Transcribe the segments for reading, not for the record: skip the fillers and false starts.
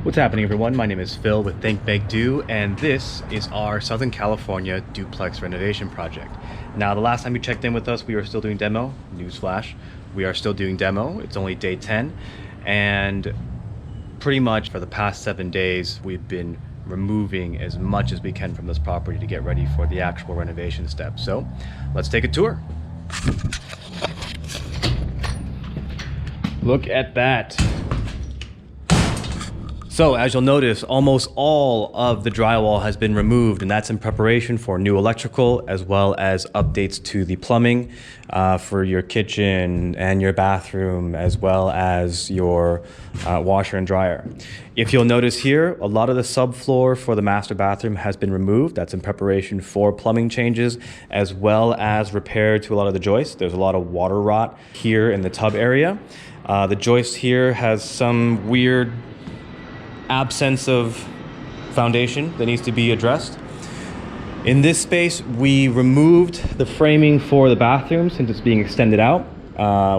What's happening, everyone? My name is Phil with Think Bake Do, and this is our Southern California duplex renovation project. Now, the last time you checked in with us, we were still doing demo. Newsflash, we are still doing demo. It's only day 10, and pretty much for the past 7 days, we've been removing as much as we can from this property to get ready for the actual renovation step. So, let's take a tour. Look at that. So as you'll notice, almost all of the drywall has been removed, and that's in preparation for new electrical as well as updates to the plumbing for your kitchen and your bathroom, as well as your washer and dryer. If you'll notice here, a lot of the subfloor for the master bathroom has been removed. That's in preparation for plumbing changes as well as repair to a lot of the joists. There's a lot of water rot here in the tub area. The joist here has some weird absence of foundation that needs to be addressed. In this space, we removed the framing for the bathroom since it's being extended out.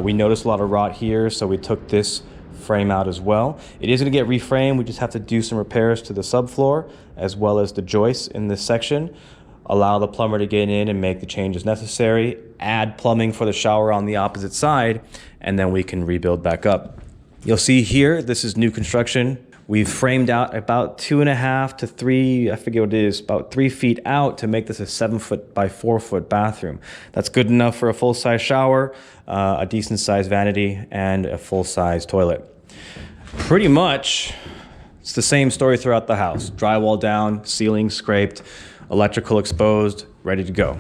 We noticed a lot of rot here, so we took this frame out as well. It is going to get reframed. We just have to do some repairs to the subfloor as well as the joists in this section. Allow the plumber to get in and make the changes necessary, add plumbing for the shower on the opposite side, and then we can rebuild back up. You'll see here, this is new construction. We've framed out about 2.5 to 3, I forget what it is, about 3 feet out to make this a 7-foot by 4-foot bathroom. That's good enough for a full-size shower, a decent-sized vanity, and a full-size toilet. Pretty much, it's the same story throughout the house. Drywall down, ceiling scraped, electrical exposed, ready to go.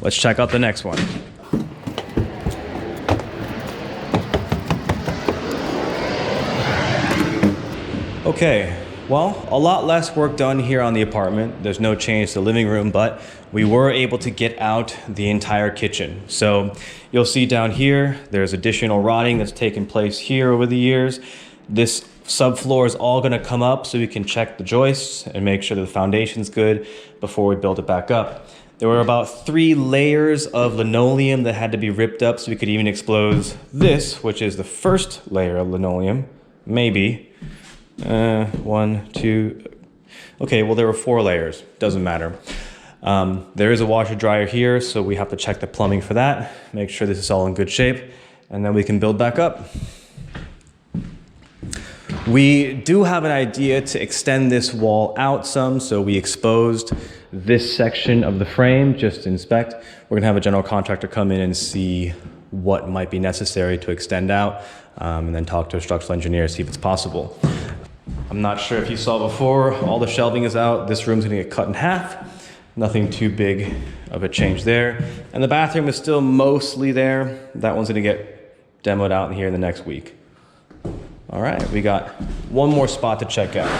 Let's check out the next one. Okay, well, a lot less work done here on the apartment. There's no change to the living room, but we were able to get out the entire kitchen. So you'll see down here, there's additional rotting that's taken place here over the years. This subfloor is all gonna come up so we can check the joists and make sure that the foundation's good before we build it back up. There were about 3 layers of linoleum that had to be ripped up so we could even expose this, which is the first layer of linoleum, maybe. 1, 2, okay, well there were 4 layers, doesn't matter. There is a washer dryer here, so we have to check the plumbing for that, make sure this is all in good shape, and then we can build back up. We do have an idea to extend this wall out some, so we exposed this section of the frame just to inspect. We're gonna have a general contractor come in and see what might be necessary to extend out, and then talk to a structural engineer, see if it's possible. I'm not sure if you saw before, all the shelving is out. This room's gonna get cut in half. Nothing too big of a change there. And the bathroom is still mostly there. That one's gonna get demoed out in here in the next week. All right, we got one more spot to check out.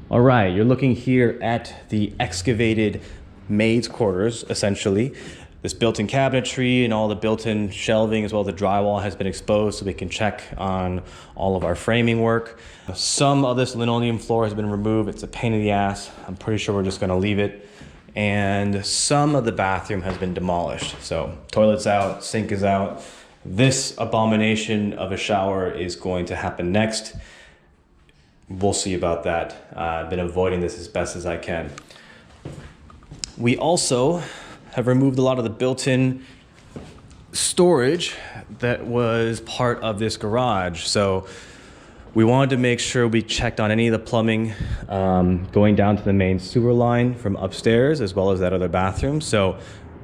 All right, you're looking here at the excavated maid's quarters, essentially. This built-in cabinetry and all the built-in shelving as well as the drywall has been exposed so we can check on all of our framing work. Some of this linoleum floor has been removed. It's a pain in the ass. I'm pretty sure we're just gonna leave it. And some of the bathroom has been demolished. So toilet's out, sink is out. This abomination of a shower is going to happen next. We'll see about that. I've been avoiding this as best as I can. We also have removed a lot of the built-in storage that was part of this garage. So we wanted to make sure we checked on any of the plumbing going down to the main sewer line from upstairs as well as that other bathroom. So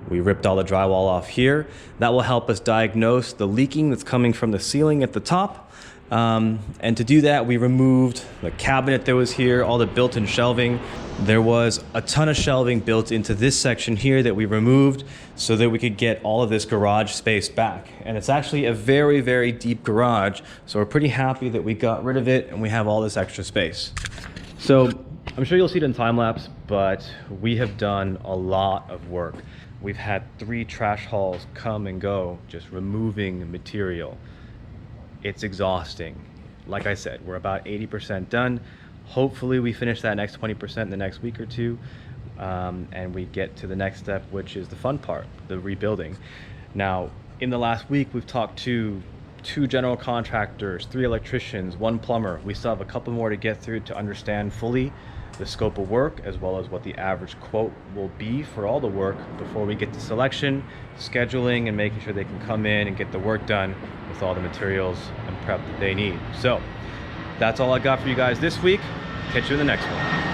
we ripped all the drywall off here. That will help us diagnose the leaking that's coming from the ceiling at the top. And to do that, we removed the cabinet that was here, all the built-in shelving. There was a ton of shelving built into this section here that we removed so that we could get all of this garage space back. And it's actually a very, very deep garage. So we're pretty happy that we got rid of it and we have all this extra space. So I'm sure you'll see it in time lapse, but we have done a lot of work. We've had 3 trash hauls come and go, just removing material. It's exhausting. Like I said, we're about 80% done. Hopefully we finish that next 20% in the next week or two, and we get to the next step, which is the fun part, the rebuilding. Now, In the last week, we've talked to 2 general contractors, 3 electricians, 1 plumber. We still have a couple more to get through to understand fully the scope of work, as well as what the average quote will be for all the work before we get to selection, scheduling, and making sure they can come in and get the work done with all the materials and prep that they need. So that's all I got for you guys this week. Catch you in the next one.